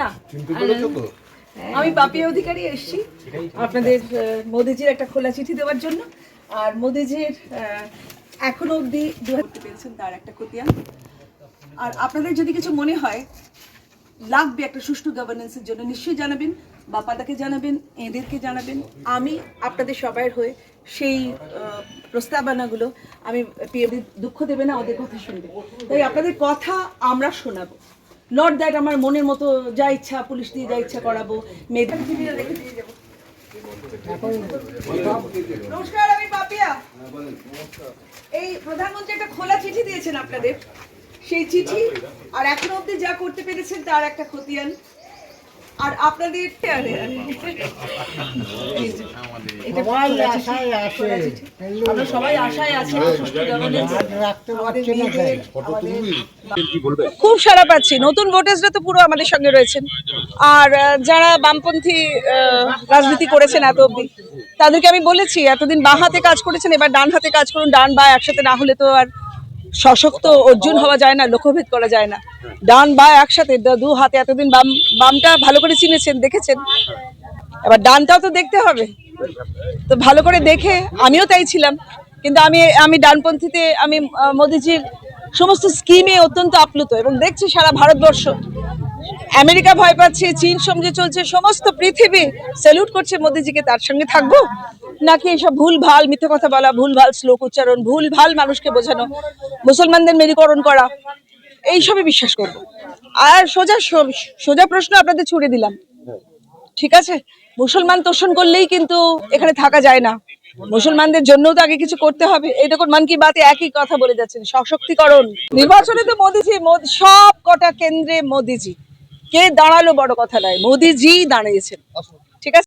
না আমি পাপি অধিকারী এসেছি আপনাদের মোদিজির একটা খোলা চিঠি দেওয়ার জন্য। আর মোদিজির এখনো অবধি করতে পেরেছেন তার একটা খতিয়ান। আর আপনাদের যদি কিছু মনে হয় লাগবে একটা সুষ্ঠু গভর্নেন্সের জন্য নিশ্চয়ই জানাবেন, বাপাদাকে জানাবেন, এদেরকে জানাবেন। আমি আপনাদের সবাইয়ের হয়ে সেই প্রস্তাবনাগুলো আমি দুঃখ দেবে না, ওদের কথা শুনবে। তাই আপনাদের কথা আমরা শোনাবো, নট দ্যাট আমার মনের মতো যা ইচ্ছা পুলিশ দিয়ে যা ইচ্ছা করাবো। মেধাবীরা রেখে দিয়ে যাবো। নমস্কার, আমি পাপিয়া। এই প্রধানমন্ত্রী একটা খোলা চিঠি দিয়েছেন আপনাদের, সেই চিঠি আর এখনো অবধি যা করতে পেরেছেন তার একটা খতিয়ান। আর আপনাদের সবাই আশায় আছে খুব সারা পাচ্ছি। নতুন ভোটার্সরা তো পুরো আমাদের সঙ্গে রয়েছেন, আর যারা বামপন্থী রাজনীতি করেছেন এত অবধি তাদেরকে আমি বলেছি এতদিন বাঁ হাতে কাজ করেছেন, এবার ডান হাতে কাজ করুন। ডান বা একসাথে না হলে তো আর সশক্ত অর্জুন হওয়া যায় না, লক্ষ্যভেদ করা যায় না। ডান বা একসাথে দু হাতে, এতদিন বামটা ভালো করে চিনেছেন, দেখেছেন, এবার ডানটাও তো দেখতে হবে। তো ভালো করে দেখে আমিও তাই ছিলাম, কিন্তু আমি ডানপন্থীতে আমি মোদিজির সমস্ত স্কিমে অত্যন্ত আপ্লুত এবং দেখছি সারা ভারতবর্ষ, আমেরিকা ভয় পাচ্ছে, চীন সমঝে চলছে, সমস্ত পৃথিবী স্যালুট করছে মোদিজিকে। তার সঙ্গে থাকবো নাকি এইসব ভুল ভাল মিথ্যে কথা বলা, ভুল ভাল শ্লোক উচ্চারণ, ভুল ভাল মানুষকে বোঝানো, মুসলমানদের মেরুকরণ করা, এইসবে বিশ্বাস করবো? আর সোজা প্রশ্ন আপনাদের ছুড়ে দিলাম, ঠিক আছে? মুসলমান তোষণ করলেই কিন্তু এখানে থাকা যায় না, মুসলমানদের জন্য তো আগে কিছু করতে হবে। এই দেখুন মন কি বাতে একই কথা বলে যাচ্ছেন, সশক্তিকরণ। নির্বাচনে তো মোদিজি, সব কটা কেন্দ্রে মোদিজি, কে দাঁড়ালো বড় কথা নয়, মোদিজি দাঁড়িয়েছেন, ঠিক আছে?